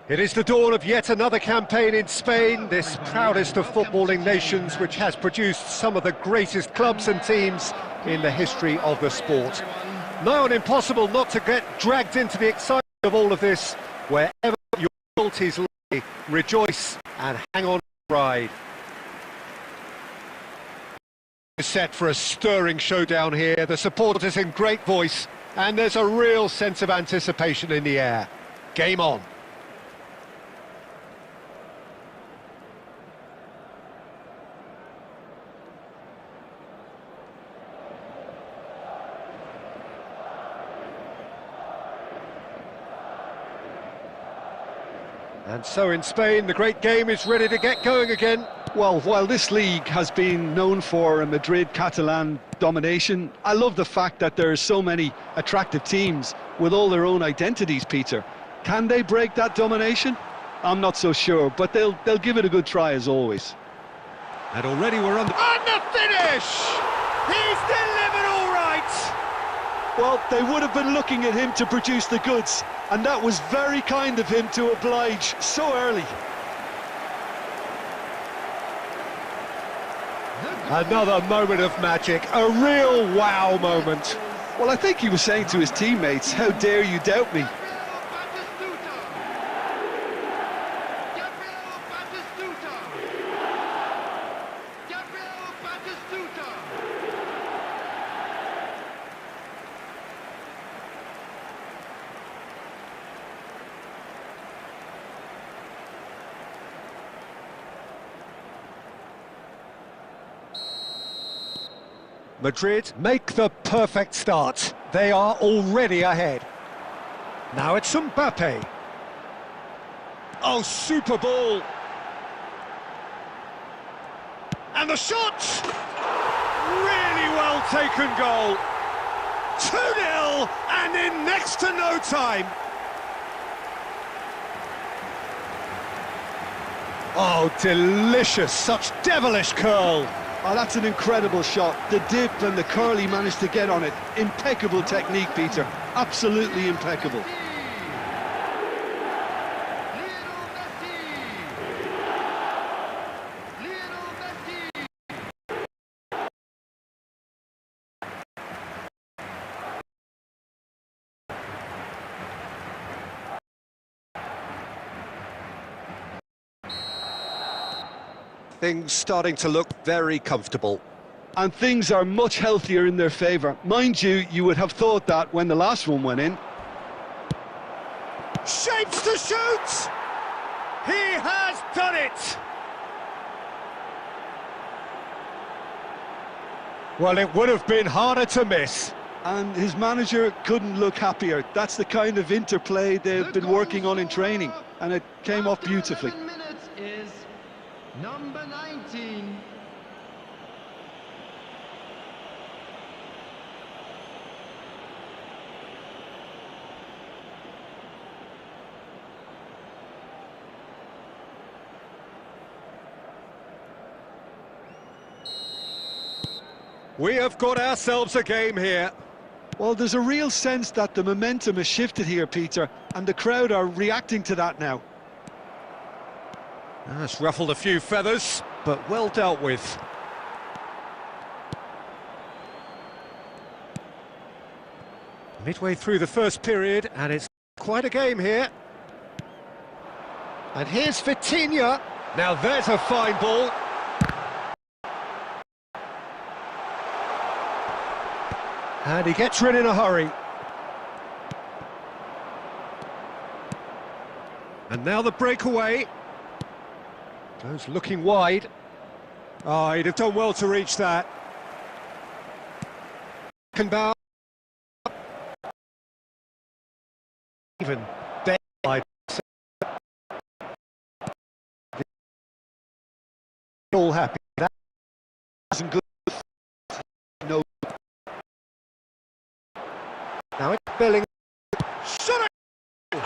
It is the dawn of yet another campaign in Spain, this proudest of footballing nations, which has produced some of the greatest clubs and teams in the history of the sport. Now and impossible not to get dragged into the excitement of all of this. Wherever your loyalties lie, rejoice and hang on to the ride. Set for a stirring showdown here. The supporters in great voice, and there's a real sense of anticipation in the air. Game on. And so in Spain, the great game is ready to get going again. Well, while this league has been known for a Madrid Catalan domination, I love the fact that there are so many attractive teams with all their own identities, Peter. Can they break that domination? I'm not so sure, but they'll give it a good try as always. And already we're on the finish! He's delivered all right! Well, they would have been looking at him to produce the goods, and that was very kind of him to oblige so early. Another moment of magic, a real wow moment. Well, I think he was saying to his teammates, how dare you doubt me? Madrid make the perfect start. They are already ahead. Now it's Mbappe. Oh, super ball. And the shot! Really well taken goal. 2-0 and in next to no time. Oh, delicious, such devilish curl. Oh, that's an incredible shot. The dip and the curl he managed to get on it. Impeccable technique, Peter. Absolutely impeccable. Things starting to look very comfortable. And things are much healthier in their favour. Mind you, you would have thought that when the last one went in. Shapes to shoot! He has done it! Well, it would have been harder to miss. And his manager couldn't look happier. That's the kind of interplay they've been working on in training. And it came off beautifully. Number 19. We have got ourselves a game here. Well, there's a real sense that the momentum has shifted here, Peter, and the crowd are reacting to that now. That's ruffled a few feathers, but well dealt with. Midway through the first period, and it's quite a game here. And here's Vitinha. Now there's a fine ball. And he gets rid in a hurry. And now the breakaway. Goes looking wide. Oh, he'd have done well to reach that. Can bow. Even dead. All happy. That wasn't good. No. Now it's Bellingham. Shot it!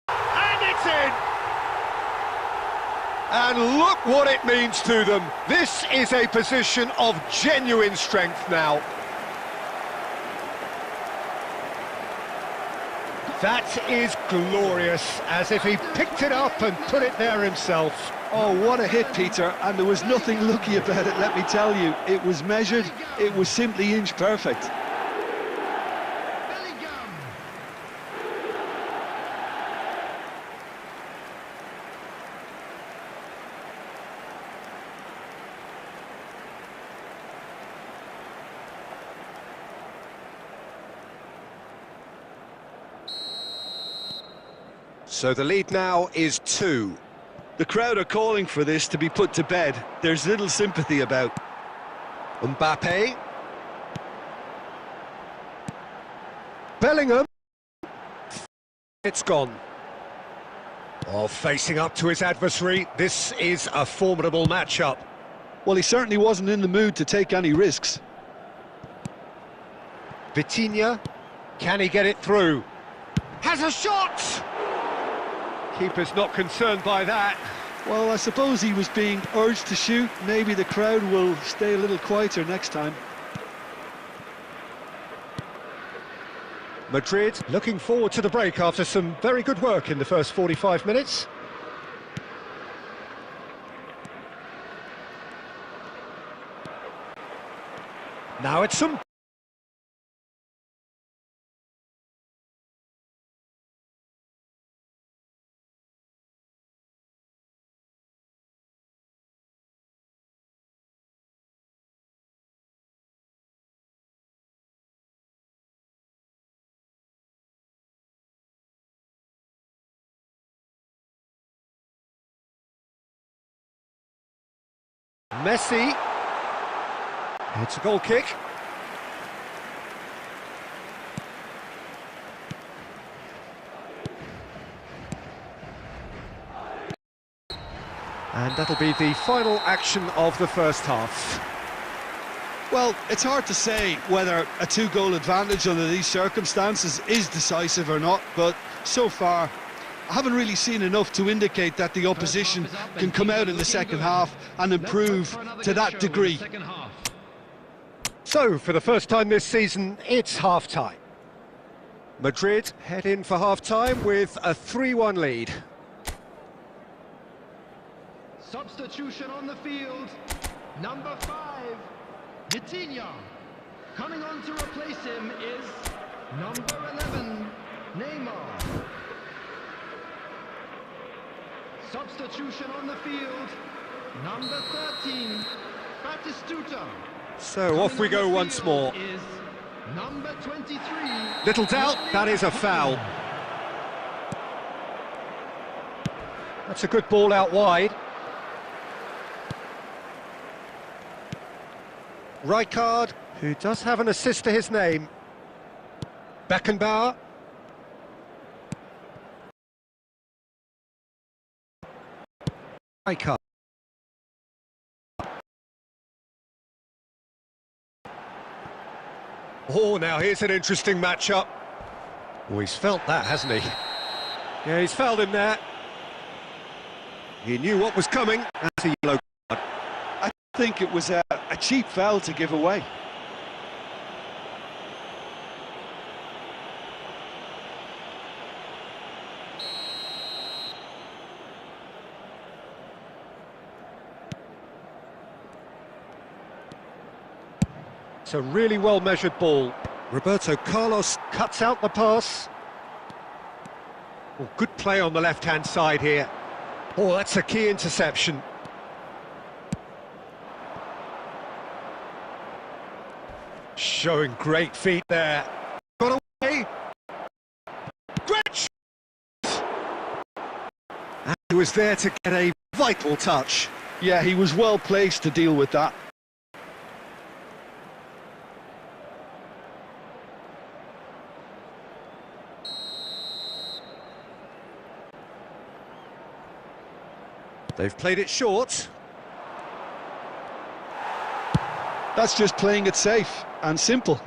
And it's in! And look what it means to them. This is a position of genuine strength now. That is glorious, as if he picked it up and put it there himself. Oh, what a hit, Peter, and there was nothing lucky about it, let me tell you. It was measured, it was simply inch perfect. So the lead now is 2. The crowd are calling for this to be put to bed. There's little sympathy about. Mbappe. Bellingham. It's gone. Oh, facing up to his adversary, this is a formidable matchup. Well, he certainly wasn't in the mood to take any risks. Vitinha, can he get it through? Has a shot! Keeper's not concerned by that. Well, I suppose he was being urged to shoot. Maybe the crowd will stay a little quieter next time. Madrid looking forward to the break after some very good work in the first 45 minutes. Now it's some... Messi. It's a goal kick. And that'll be the final action of the first half. Well, it's hard to say whether a two-goal advantage under these circumstances is decisive or not, but so far I haven't really seen enough to indicate that the opposition can come out in the second half and improve to that degree. So, for the first time this season, it's half-time. Madrid head in for half-time with a 3-1 lead. Substitution on the field, number 5, Vitinha. Coming on to replace him is number 11, Neymar. Substitution on the field, number 13, Batistuta. So off we go once more. Is number 23. Little doubt, that is a foul. That's a good ball out wide. Rijkaard, who does have an assist to his name. Beckenbauer. Rijkaard. Oh, now here's an interesting matchup. Oh, he's felt that, hasn't he? Yeah, he's fouled him there. He knew what was coming. That's a yellow card. I think it was a cheap foul to give away. It's a really well-measured ball. Roberto Carlos cuts out the pass. Oh, good play on the left-hand side here. Oh, that's a key interception. Showing great feet there. Got away. Great shot! And he was there to get a vital touch. Yeah, he was well placed to deal with that. They've played it short. That's just playing it safe and simple.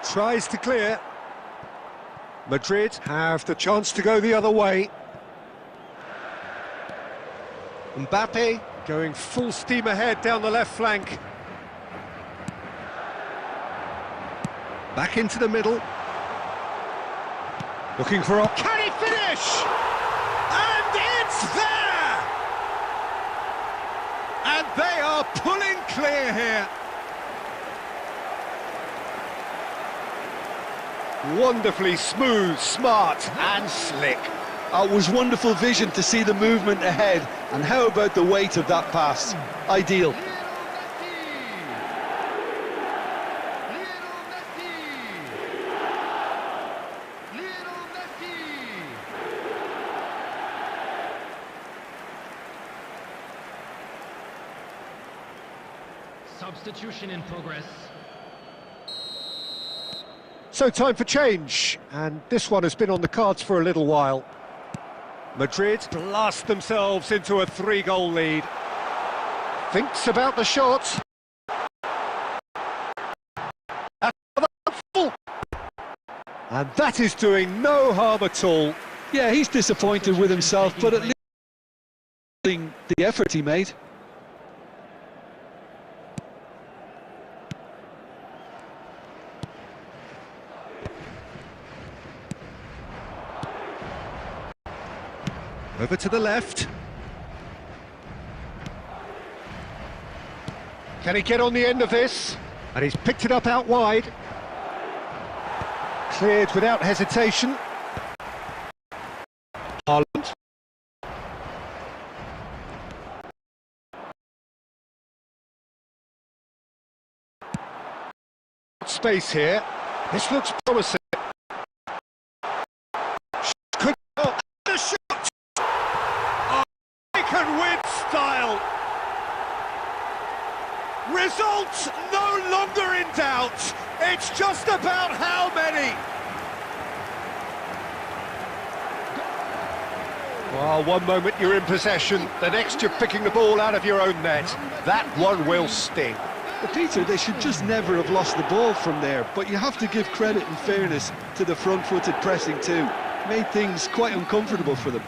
Tries to clear. Madrid have the chance to go the other way. Mbappe going full steam ahead down the left flank. Back into the middle. Looking for a... Can he finish? And it's there! And they are pulling clear here. Wonderfully smooth, smart and slick. It was wonderful vision to see the movement ahead, and how about the weight of that pass? Ideal. Substitution in progress. So time for change, and this one has been on the cards for a little while. Madrid blast themselves into a 3-goal lead. Thinks about the shot. And that is doing no harm at all. Yeah, he's disappointed with himself, but at least the effort he made. Over to the left. Can he get on the end of this? And he's picked it up out wide. Cleared without hesitation. Hala. Space here. This looks promising. Could oh, the shot! Oh, they can win style. Results no longer in doubt. It's just about how many. Well, one moment you're in possession, the next you're picking the ball out of your own net. That one will sting. Well, Peter, they should just never have lost the ball from there, but you have to give credit and fairness to the front-footed pressing too. Made things quite uncomfortable for them.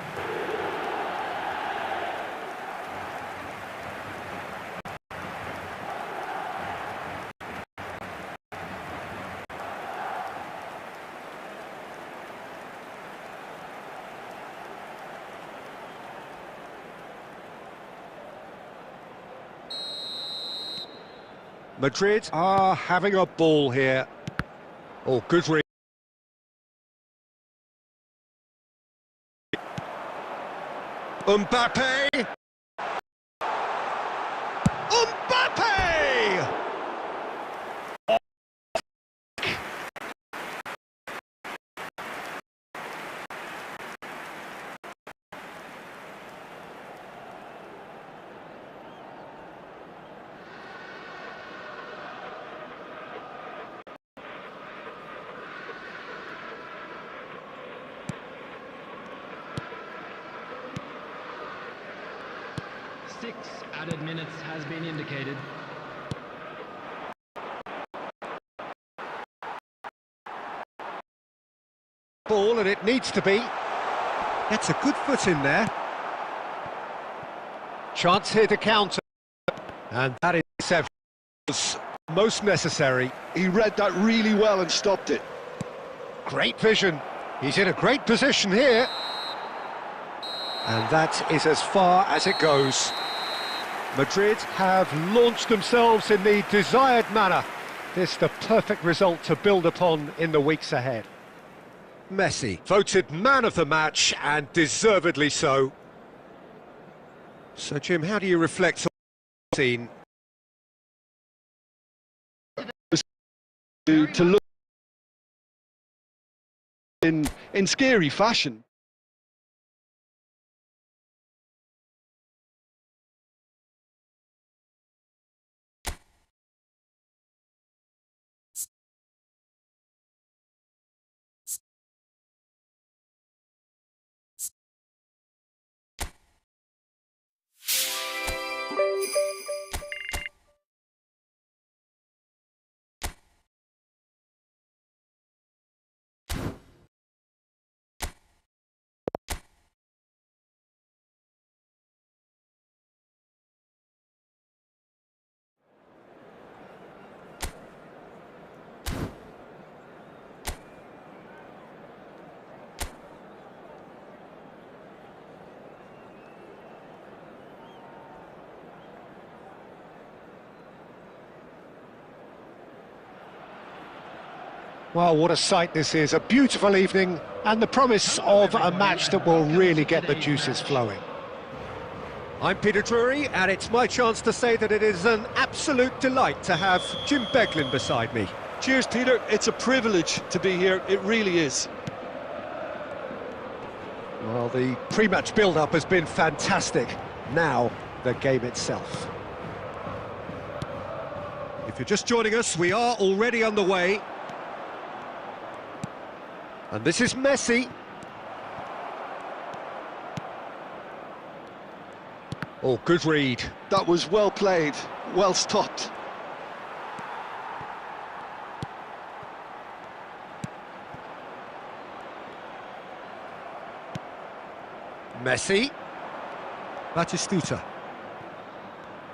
Madrid are having a ball here. Oh, good read. Mbappe! Mbappe! Six added minutes has been indicated. Ball, and it needs to be. That's a good foot in there. Chance here to counter. And that is most necessary. He read that really well and stopped it. Great vision. He's in a great position here. And that is as far as it goes. Madrid have launched themselves in the desired manner. This the perfect result to build upon in the weeks ahead. Messi, voted man of the match, and deservedly so. So, Jim, how do you reflect on the scene? To look in scary fashion. Well, what a sight this is, a beautiful evening and the promise of a match that will really get the juices flowing. I'm Peter Drury, and it's my chance to say that it is an absolute delight to have Jim Beglin beside me. Cheers, Peter. It's a privilege to be here, it really is. Well, the pre-match build-up has been fantastic. Now, the game itself. If you're just joining us, we are already underway. And this is Messi. Oh, good read. That was well played, well stopped. Messi. Batistuta.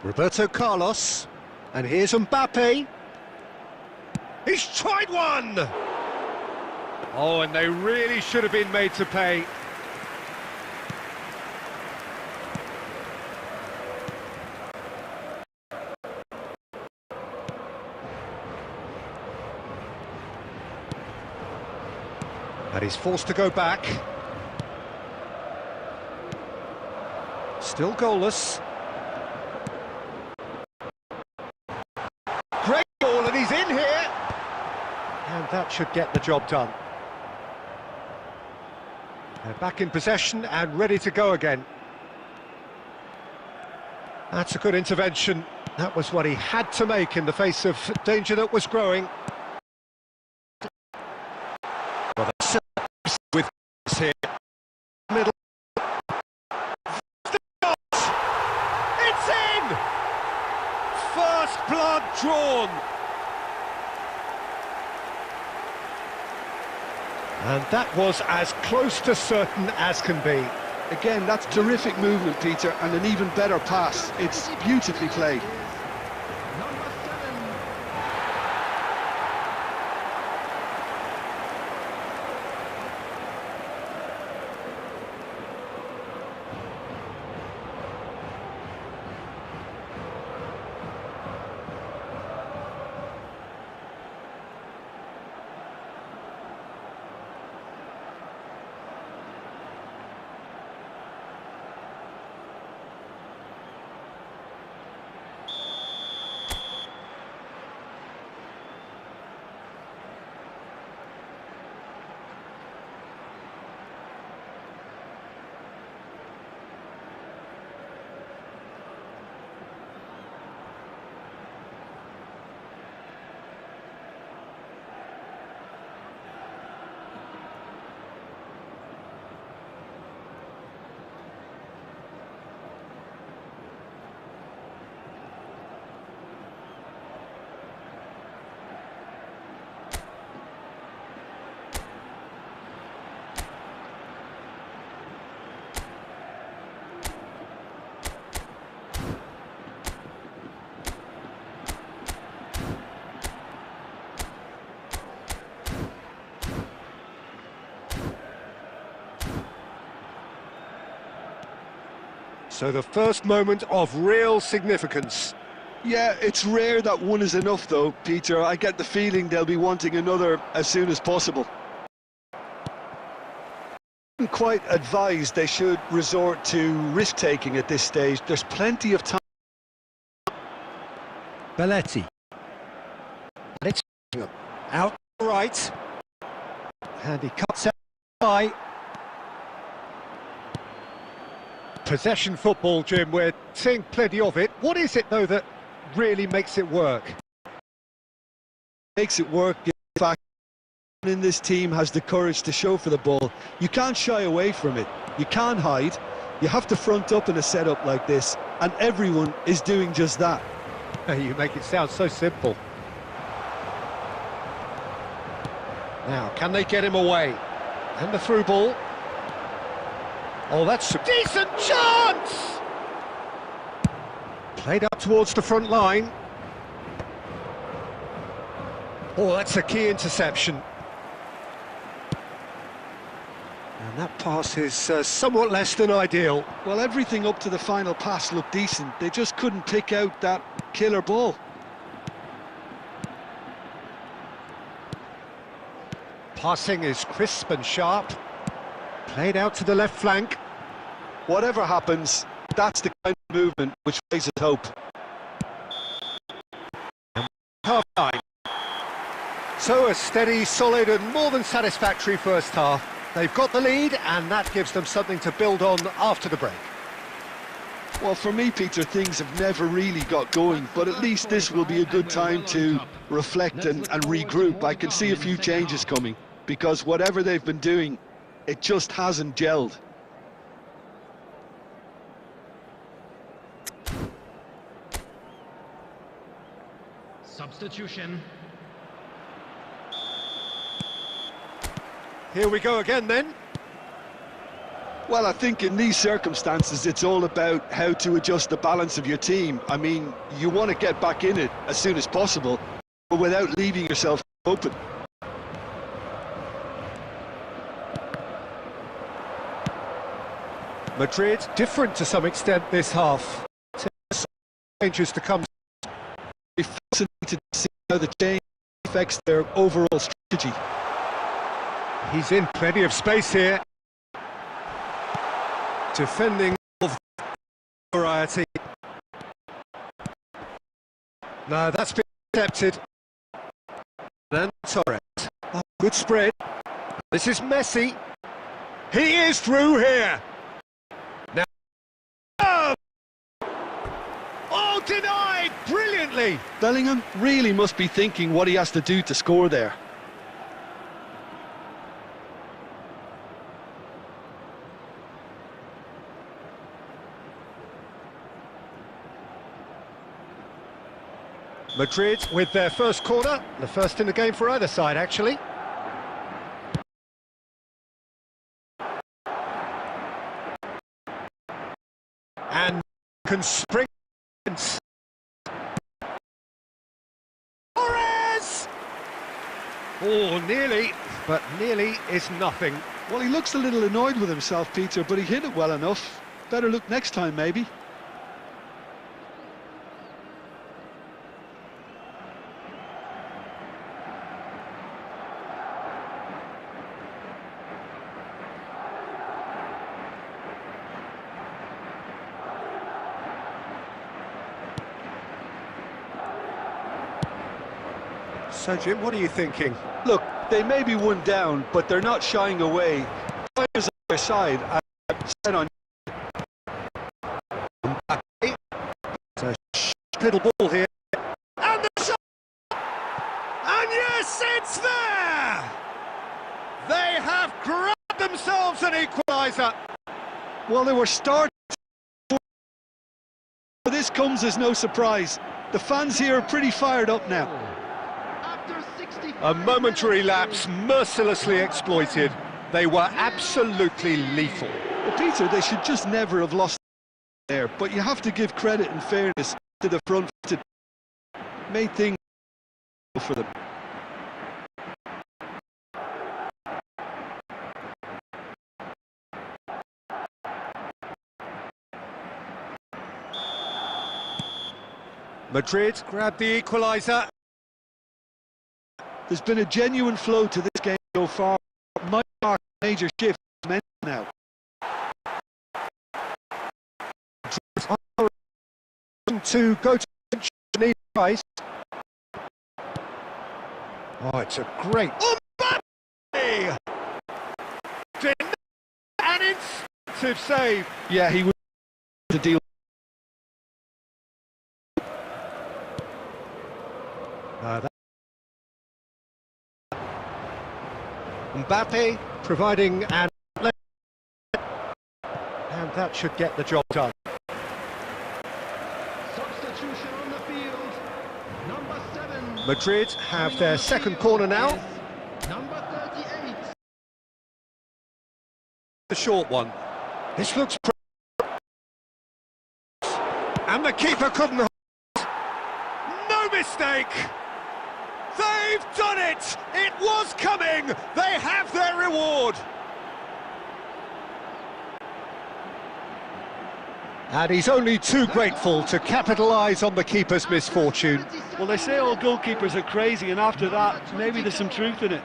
Roberto Carlos. And here's Mbappe. He's tried one! Oh, and they really should have been made to pay. And he's forced to go back. Still goalless. Great ball, and he's in here! And that should get the job done. They're back in possession and ready to go again. That's a good intervention. That was what he had to make in the face of danger that was growing. Well, that's with us here. Middle. It's in! First blood drawn. And that was as close to certain as can be. Again, that's terrific movement, Peter, and an even better pass. It's beautifully played. So the first moment of real significance. Yeah, it's rare that one is enough though, Peter. I get the feeling they'll be wanting another as soon as possible. I'm quite advised they should resort to risk-taking at this stage. There's plenty of time. Belletti. And it's out right. And he cuts out by. Possession football, Jim, we're seeing plenty of it. What is it, though, that really makes it work? Makes it work, in fact, in this team has the courage to show for the ball. You can't shy away from it. You can't hide. You have to front up in a setup like this, and everyone is doing just that. You make it sound so simple. Now, can they get him away? And the through ball. Oh, that's a decent chance! Played up towards the front line. Oh, that's a key interception. And that pass is somewhat less than ideal. Well, everything up to the final pass looked decent. They just couldn't pick out that killer ball. Passing is crisp and sharp. Played out to the left flank. Whatever happens, that's the kind of movement which raises hope. Half time. So a steady, solid and more than satisfactory first half. They've got the lead and that gives them something to build on after the break. Well, for me, Peter, things have never really got going, but at least this will be a good time to reflect and regroup. I can see a few changes coming, because whatever they've been doing, it just hasn't gelled. Substitution. Here we go again then. Well, I think in these circumstances, it's all about how to adjust the balance of your team. I mean, you want to get back in it as soon as possible, but without leaving yourself open. Madrid different to some extent this half. Changes to come. It's fascinating to see how the change affects their overall strategy. He's in plenty of space here. Defending of variety. No, that's been accepted. Then Torres. Oh, good spread. This is Messi. He is through here. Now. Oh, denied brilliantly. Bellingham really must be thinking what he has to do to score there. Madrid with their first corner, the first in the game for either side, actually. And can spring. Torres! Oh, nearly, but nearly is nothing. Well, he looks a little annoyed with himself, Peter, but he hit it well enough. Better look next time, maybe. So, Jim, what are you thinking? Look, they may be one down, but they're not shying away. Players on their side are set on. It's a little ball here. And the shot! And yes, it's there! They have grabbed themselves an equaliser. Well, they were starting. This comes as no surprise. The fans here are pretty fired up now. A momentary lapse mercilessly exploited. They were absolutely lethal. Well, Peter, they should just never have lost there, but you have to give credit and fairness to the front to made things for them. Madrid grabbed the equaliser. There's been a genuine flow to this game so far. Might mark a major shift now. To go to the price. Oh, it's a great Mbappe! An instinctive save. Yeah, he would to deal. Mbappe providing and that should get the job done. Substitution on the field. Number 7. Madrid have their second corner now. Number 38. The short one. This looks and the keeper couldn't hold. No mistake. They've done it! It was coming! They have their reward! And he's only too grateful to capitalise on the keeper's misfortune. Well, they say all goalkeepers are crazy, and after that, maybe there's some truth in it.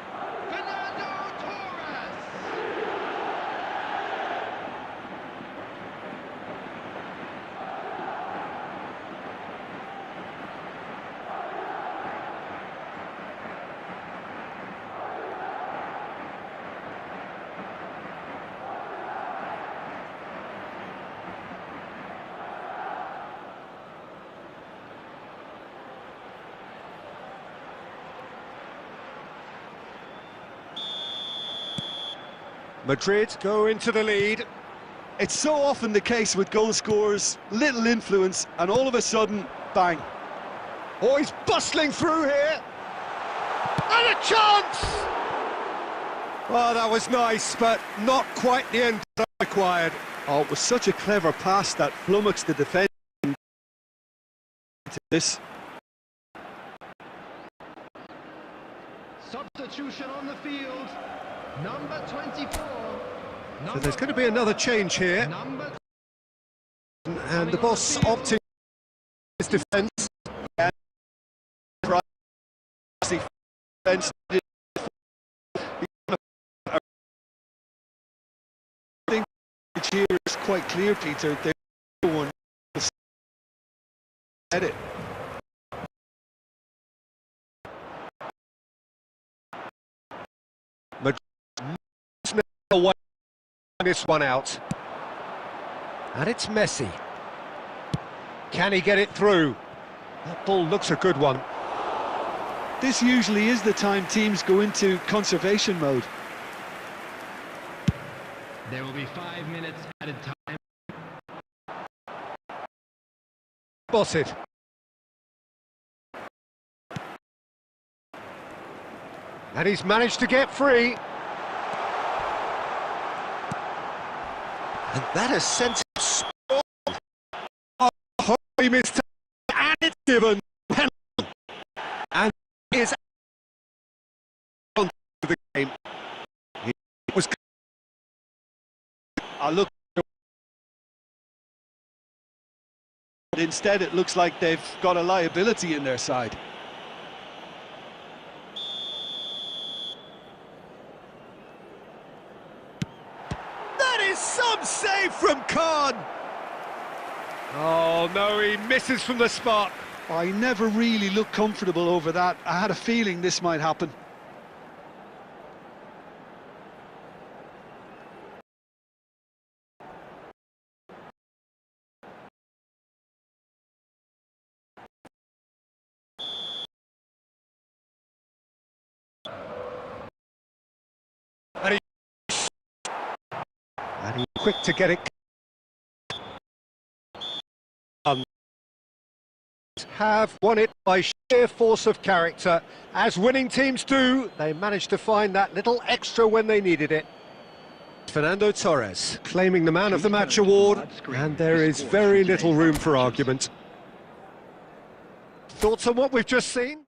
Madrid go into the lead. It's so often the case with goal scorers, little influence, and all of a sudden, bang. Oh, he's bustling through here. And a chance! Oh, that was nice, but not quite the end that I required. Oh, it was such a clever pass that flummoxed the defence. This. Substitution on the field. Number 24. So there's going to be another change here. And the boss opting his defence. And defence. I think here is quite clear, Peter. There's no one said it. Away this one out. And it's Messi. Can he get it through? That ball looks a good one. This usually is the time teams go into conservation mode. There will be 5 minutes at a time. Spotted. And he's managed to get free. And that has sent him sprawling. Oh, he missed, and it's given penalty. And he is on to the game. He was. I look. But instead, it looks like they've got a liability in their side. Some save from Khan. Oh no, he misses from the spot. I never really looked comfortable over that. I had a feeling this might happen. And he's quick to get it. Have won it by sheer force of character. As winning teams do, they managed to find that little extra when they needed it. Fernando Torres claiming the Man of the Match award, and there is very little room for argument. Thoughts on what we've just seen?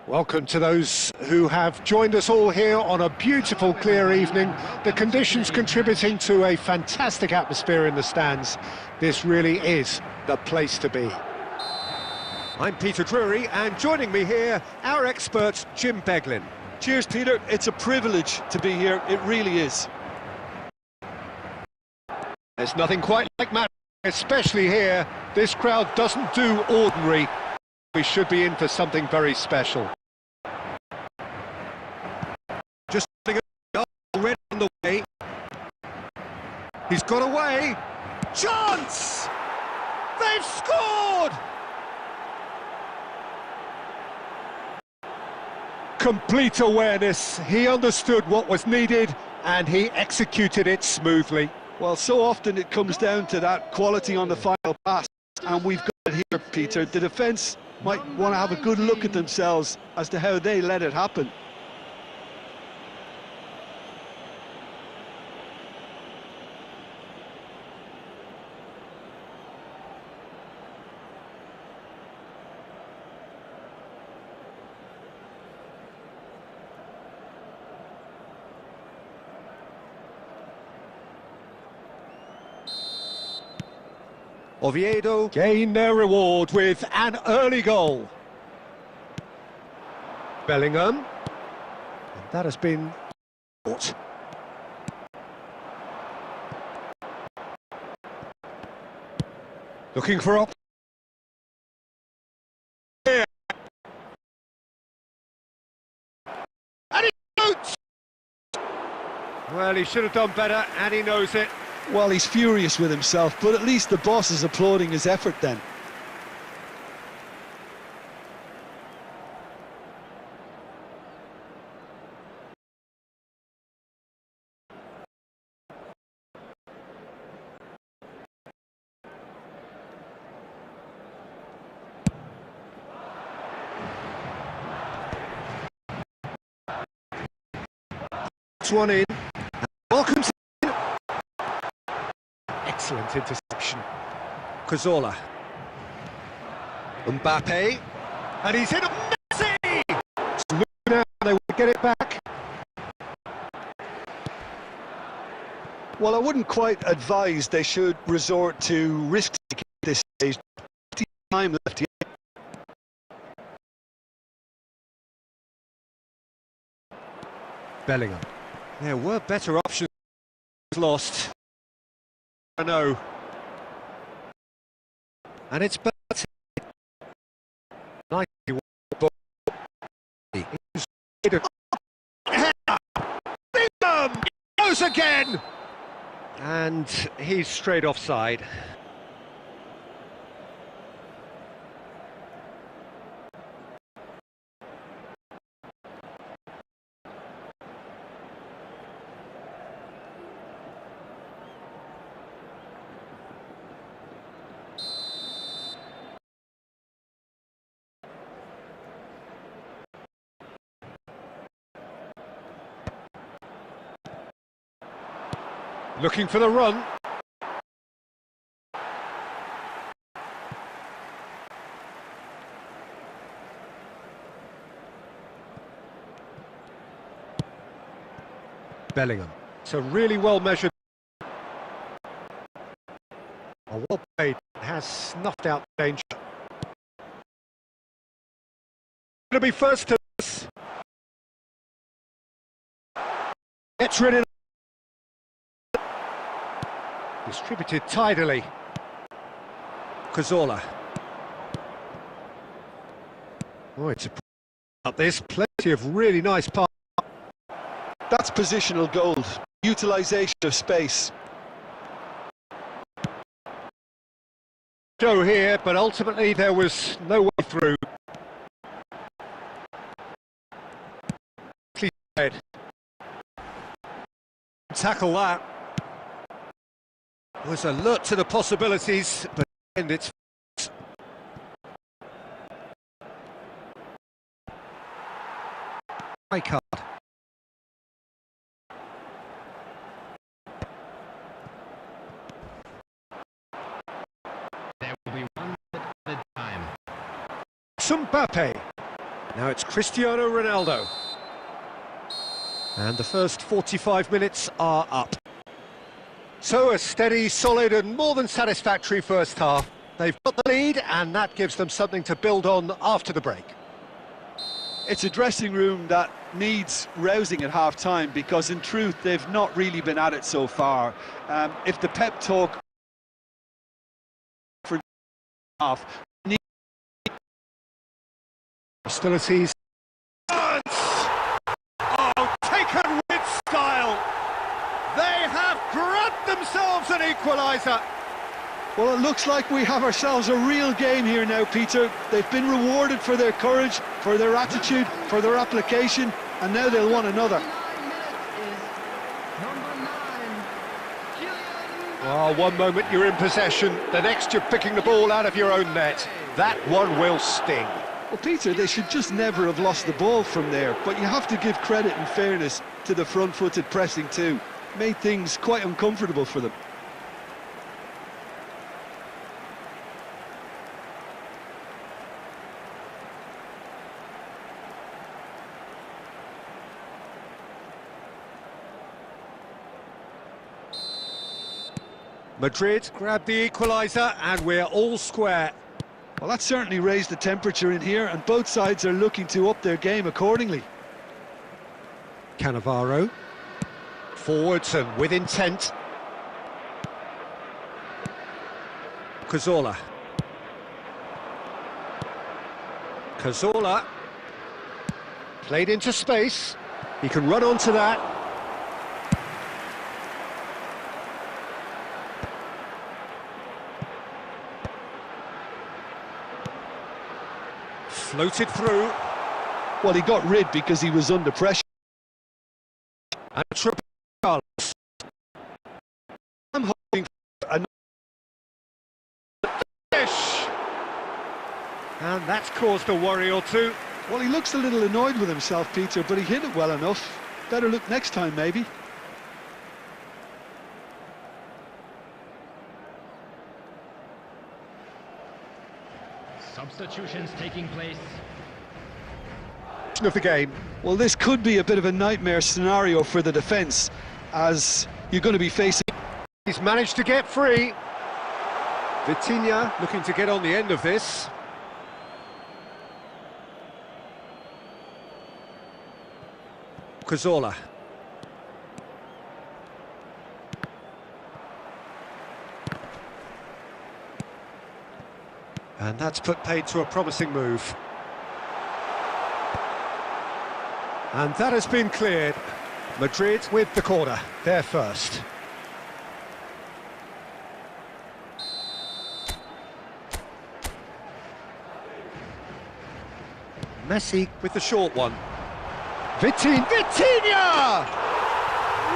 Welcome to those who have joined us all here on a beautiful, clear evening. The conditions contributing to a fantastic atmosphere in the stands. This really is the place to be. I'm Peter Drury, and joining me here, our expert, Jim Beglin. Cheers, Peter. It's a privilege to be here. It really is. There's nothing quite like Madrid, especially here. This crowd doesn't do ordinary. We should be in for something very special. Just already on the way. He's got away. Chance! They've scored! Complete awareness. He understood what was needed and he executed it smoothly. Well, so often it comes down to that quality on the final pass, and we've got it here, Peter. The defence might want to have a good look at themselves as to how they let it happen. Oviedo gain their reward with an early goal. Bellingham. And that has been caught. Looking for up. Here. And he shoots! Well, he should have done better, and he knows it. Well, he's furious with himself, but at least the boss is applauding his effort then. This one in. Welcome to excellent interception. Cazorla. Mbappe. And he's hit Messi! Now they will get it back. Well, I wouldn't quite advise they should resort to risk-taking at this stage. Time left here. Bellingham. There were better options lost. I know. And it's better. Nice ball. Bingham goes again! And he's straight offside. Looking for the run. Bellingham. It's a really well measured. Well played. Has snuffed out danger. Going to be first to this. Gets rid of. Distributed tidily. Cazorla. Oh, it's up this. Plenty of really nice pass. That's positional gold. Utilisation of space. Show here, but ultimately there was no way through. Tackle that. Was alert to the possibilities, but and it's high card. There will be 1 minute at a time. Mbappe. Now it's Cristiano Ronaldo. And the first 45 minutes are up. So a steady, solid and more than satisfactory first half. They've got the lead and that gives them something to build on after the break. It's a dressing room that needs rousing at half-time because in truth they've not really been at it so far. If the pep talk for half hostilities. Oh, taken with style. They have grabbed themselves an equaliser. Well, it looks like we have ourselves a real game here now, Peter. They've been rewarded for their courage, for their attitude, for their application, and now they'll want another. Oh, one moment you're in possession, the next you're picking the ball out of your own net. That one will sting. Well, Peter, they should just never have lost the ball from there, but you have to give credit and fairness to the front-footed pressing too. Made things quite uncomfortable for them. Madrid grabbed the equaliser and we're all square. Well, that certainly raised the temperature in here and both sides are looking to up their game accordingly. Cannavaro. Forwards and with intent. Cazorla. Cazorla. Played into space. He can run onto that. Floated through. Well, he got rid because he was under pressure. And Carlos. I'm hoping for another fish. And that's caused a worry or two. Well, he looks a little annoyed with himself, Peter, but he hit it well enough. Better look next time, maybe. Substitutions taking place. Of the game. Well, this could be a bit of a nightmare scenario for the defence, as you're going to be facing... He's managed to get free. Vitinha looking to get on the end of this. Cazorla. And that's put paid to a promising move. And that has been cleared. Madrid with the corner, they're first. Messi with the short one. Vitinha!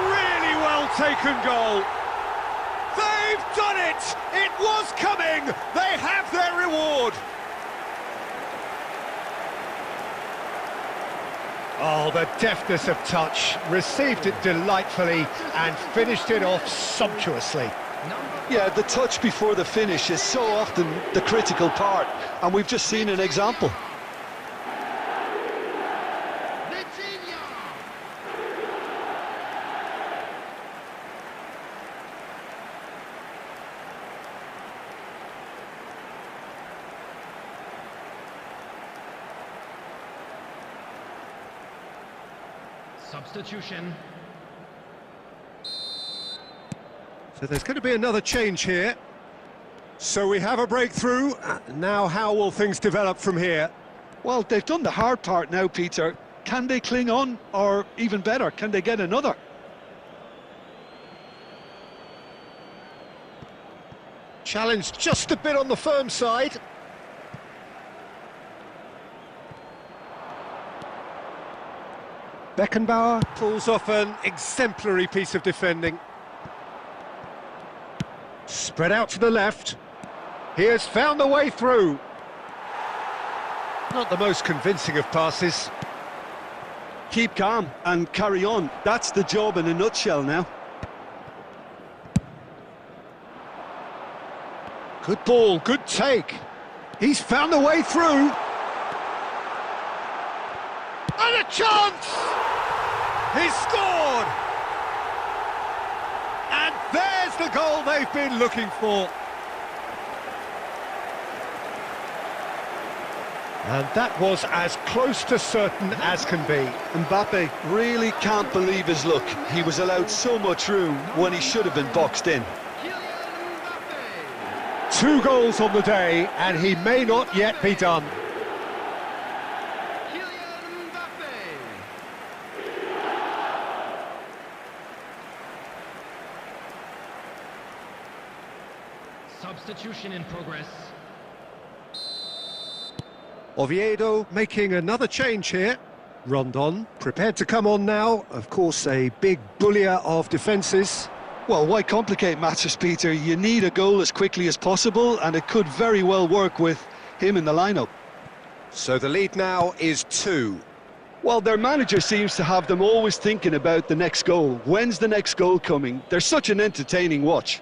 Really well taken goal. They've done it! It was coming! They have their reward! Oh, the deftness of touch. Received it delightfully and finished it off sumptuously. Yeah, the touch before the finish is so often the critical part, and we've just seen an example. Substitution. So there's going to be another change here. So we have a breakthrough. Now how will things develop from here? Well, they've done the hard part now, Peter. Can they cling on, or even better, can they get another? Challenged just a bit on the firm side. Beckenbauer pulls off an exemplary piece of defending. Spread out to the left. He has found the way through. Not the most convincing of passes. Keep calm and carry on. That's the job in a nutshell now. Good ball, good take. He's found the way through. And a chance! He's scored! And there's the goal they've been looking for. And that was as close to certain as can be. Mbappe really can't believe his luck. He was allowed so much room when he should have been boxed in. 2 goals on the day, and he may not yet be done. Substitution in progress. Oviedo making another change here. Rondon prepared to come on now. Of course, a big bullier of defences. Well, why complicate matters, Peter? You need a goal as quickly as possible, and it could very well work with him in the lineup. So the lead now is 2. Well, their manager seems to have them always thinking about the next goal. When's the next goal coming? They're such an entertaining watch.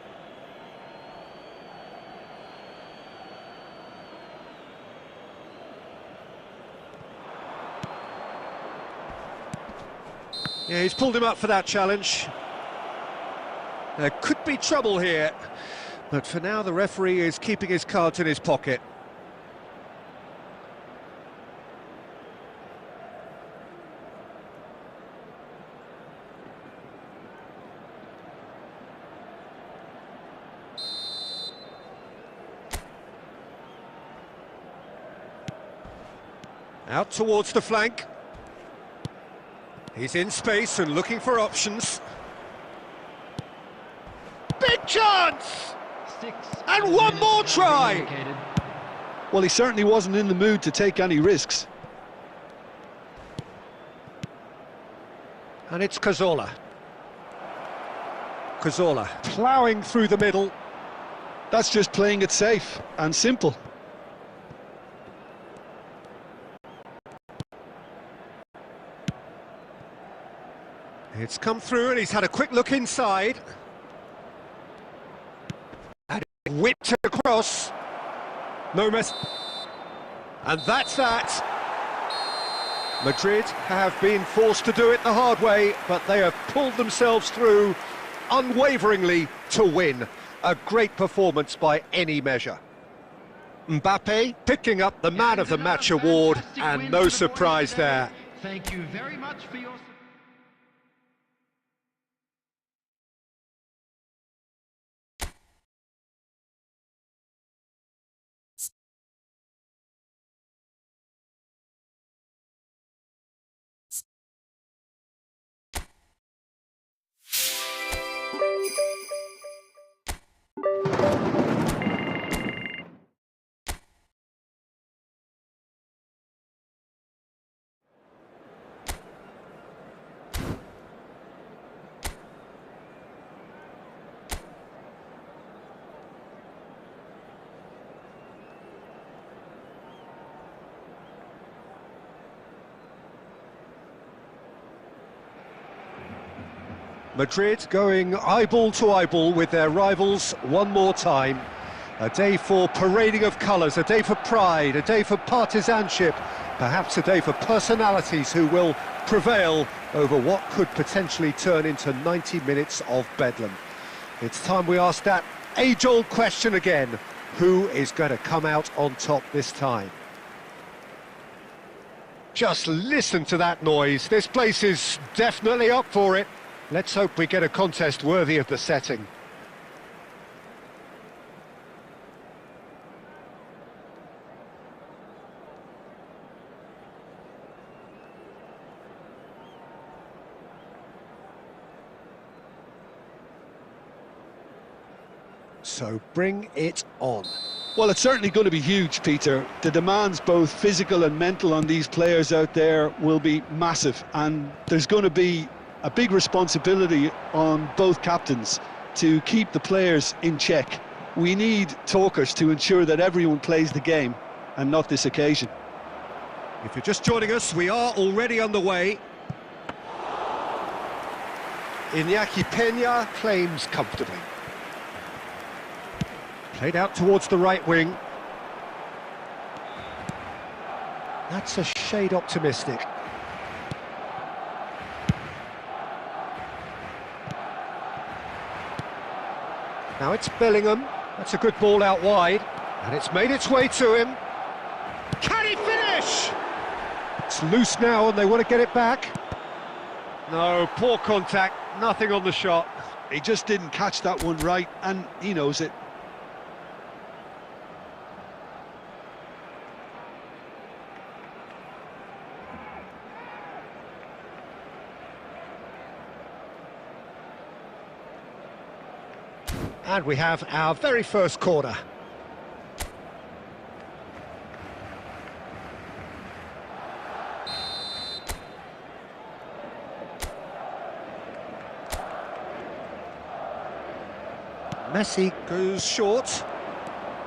Yeah, he's pulled him up for that challenge. There could be trouble here, but for now the referee is keeping his cards in his pocket. Out towards the flank. He's in space and looking for options. Big chance! And one more try! Well, he certainly wasn't in the mood to take any risks. And it's Cazorla. Cazorla ploughing through the middle. That's just playing it safe and simple. It's come through and he's had a quick look inside. And whipped across. No mess. And that's that. Madrid have been forced to do it the hard way, but they have pulled themselves through unwaveringly to win. A great performance by any measure. Mbappe picking up the Man of the Match award, and no surprise there. Thank you very much for your... Madrid going eyeball to eyeball with their rivals one more time. A day for parading of colours, a day for pride, a day for partisanship, perhaps a day for personalities who will prevail over what could potentially turn into 90 minutes of bedlam. It's time we ask that age-old question again: who is going to come out on top this time? Just listen to that noise. This place is definitely up for it. Let's hope we get a contest worthy of the setting. So bring it on. Well, it's certainly going to be huge, Peter. The demands, both physical and mental, on these players out there will be massive, and there's going to be a big responsibility on both captains to keep the players in check. We need talkers to ensure that everyone plays the game, and not this occasion. If you're just joining us, we are already underway. Iñaki Peña claims comfortably. Played out towards the right wing. That's a shade optimistic. Now it's Bellingham. That's a good ball out wide. And it's made its way to him. Can he finish? It's loose now and they want to get it back. No, poor contact, nothing on the shot. He just didn't catch that one right, and he knows it. And we have our very first corner. Messi goes short.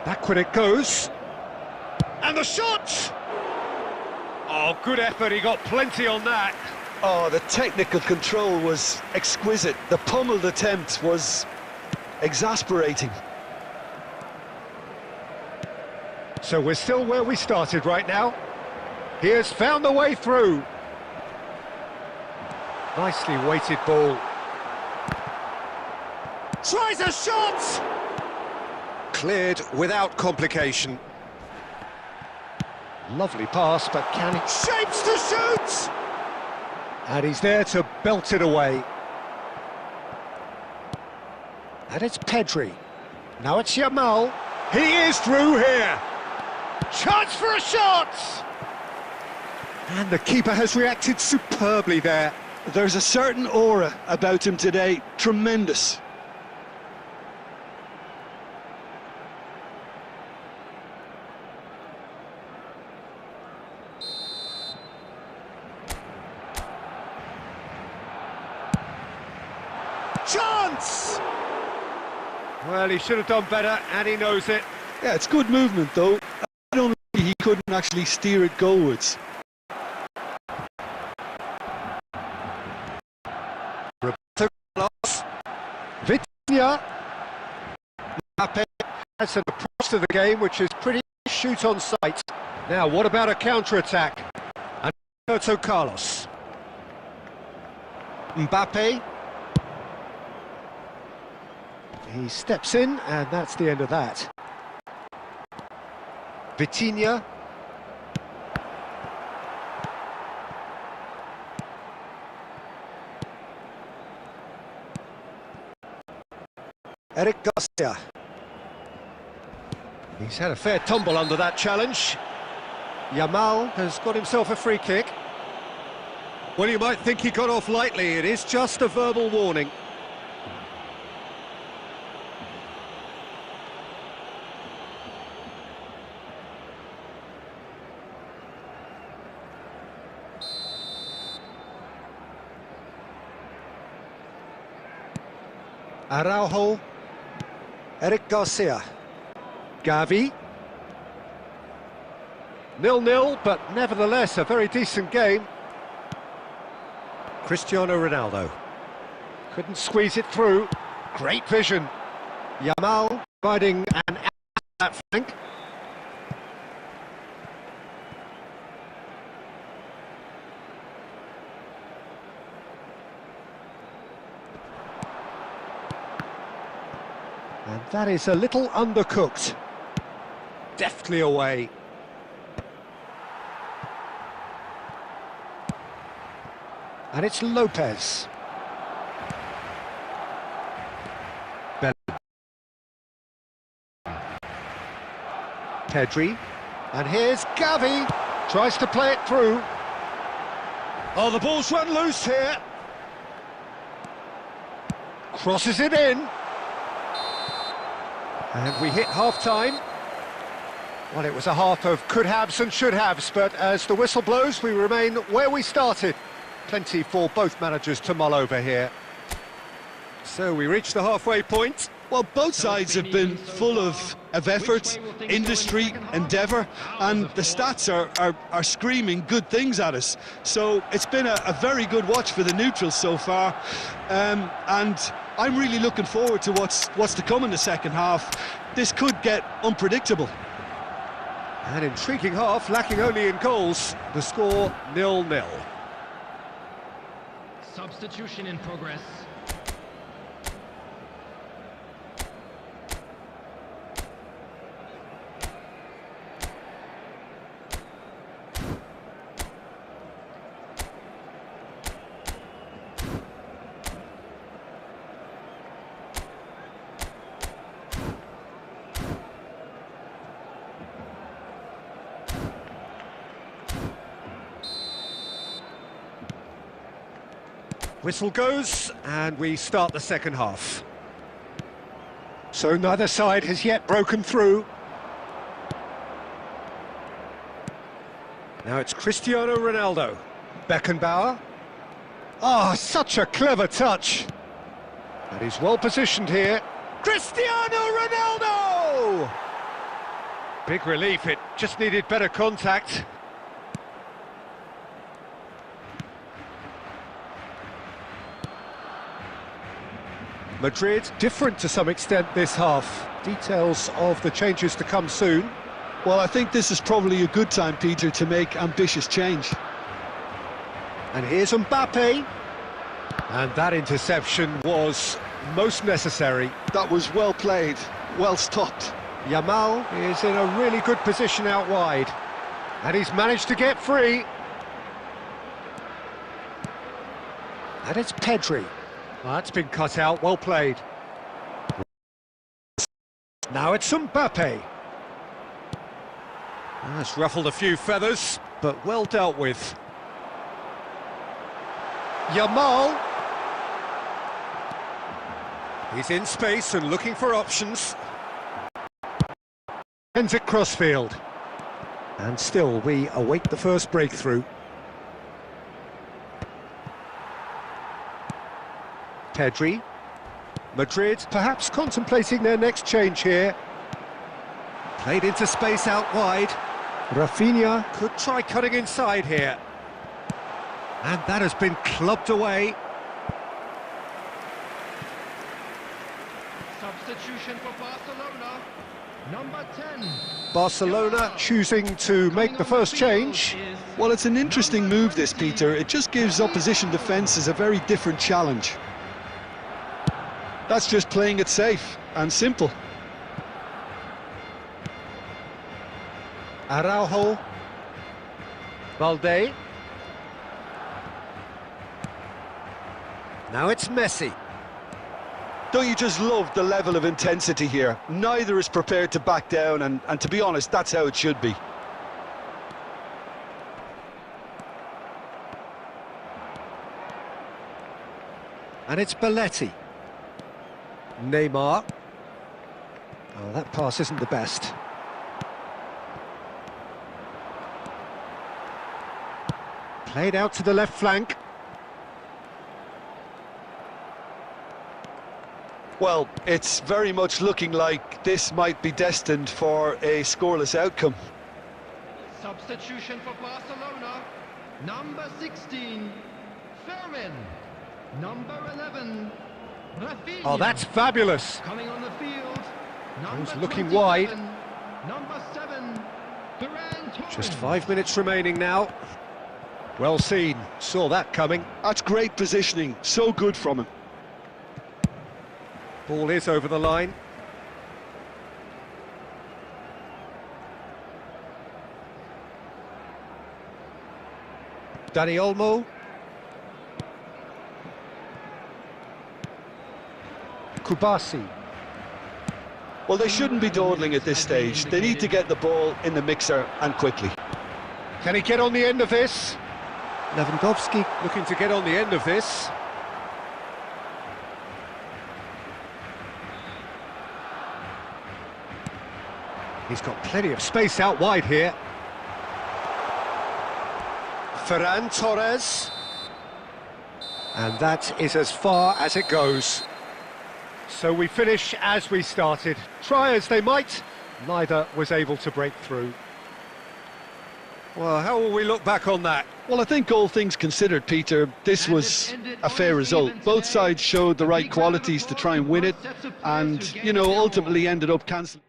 Backward it goes. And the shot! Oh, good effort, he got plenty on that. Oh, the technical control was exquisite. The pummeled attempt was exasperating. So we're still where we started right now. He has found the way through. Nicely weighted ball. Tries a shot! Cleared without complication. Lovely pass, but can he... Shapes to shoot! And he's there to belt it away. And it's Pedri. Now it's Yamal. He is through here. Chance for a shot! And the keeper has reacted superbly there. There's a certain aura about him today. Tremendous. Chance! Well, he should have done better, and he knows it. Yeah, it's good movement, though. I don't think he couldn't actually steer it goalwards. Roberto Carlos. Vitinha. Mbappe has an approach to the game, which is pretty shoot on sight. Now, what about a counter-attack? And Roberto Carlos. Mbappe. He steps in, and that's the end of that. Vitinha. Eric Garcia. He's had a fair tumble under that challenge. Yamal has got himself a free kick. Well, you might think he got off lightly. It is just a verbal warning. Araujo, Eric Garcia, Gavi. 0-0, but nevertheless a very decent game. Cristiano Ronaldo. Couldn't squeeze it through. Great vision. Yamal providing an out that flank. And that is a little undercooked. Deftly away. And it's Lopez. Pedri. And here's Gavi. Tries to play it through. Oh, the ball's run loose here. Crosses it in. And we hit half-time. Well, it was a half of could-haves and should-haves, but as the whistle blows, we remain where we started. Plenty for both managers to mull over here. So we reach the halfway point. Well, both sides have been full of effort, industry, endeavour, and the stats are screaming good things at us. So it's been a very good watch for the neutrals so far, and I'm really looking forward to what's to come in the second half. This could get unpredictable. An intriguing half, lacking only in goals. The score 0-0. Substitution in progress. Whistle goes, and we start the second half. So neither side has yet broken through. Now it's Cristiano Ronaldo. Beckenbauer. Ah, such a clever touch. And he's well positioned here. Cristiano Ronaldo! Big relief, it just needed better contact. Madrid different to some extent this half. Details of the changes to come soon. Well, I think this is probably a good time, Peter, to make ambitious change. And here's Mbappe. And that interception was most necessary. That was well played, well stopped. Yamal is in a really good position out wide. And he's managed to get free. And it's Pedri. Well, that's been cut out, well played. Now it's Mbappe. That's ruffled a few feathers, but well dealt with. Yamal. He's in space and looking for options. Ends it crossfield. And still we await the first breakthrough. Pedri. Madrid perhaps contemplating their next change here. Played into space out wide. Rafinha could try cutting inside here. And that has been clubbed away. Substitution for Barcelona. Number 10. Barcelona choosing to make the first change. Well, it's an interesting move, this, Peter. It just gives opposition defences a very different challenge. That's just playing it safe and simple. Araujo. Valde. Now it's Messi. Don't you just love the level of intensity here? Neither is prepared to back down, and to be honest, that's how it should be. And it's Belletti. Neymar. Oh, that pass isn't the best. Played out to the left flank. Well, it's very much looking like this might be destined for a scoreless outcome. Substitution for Barcelona. Number 16. Fermin. Number 11. Rafinha. Oh, that's fabulous. Coming on the field. Number looking 27, wide. Number 7. Ferran Torres. Just 5 minutes remaining now. Well seen, saw that coming. That's great positioning, so good from him. Ball is over the line. Dani Olmo. Kubasi. Well, they shouldn't be dawdling at this stage. They need to get the ball in the mixer, and quickly. Can he get on the end of this? Lewandowski looking to get on the end of this. He's got plenty of space out wide here. Ferran Torres. And that is as far as it goes. So we finish as we started. Try as they might, neither was able to break through. Well, how will we look back on that? Well, I think all things considered, Peter, this was a fair result. Both sides showed the right qualities to try and win it, and, you know, ultimately ended up cancelling.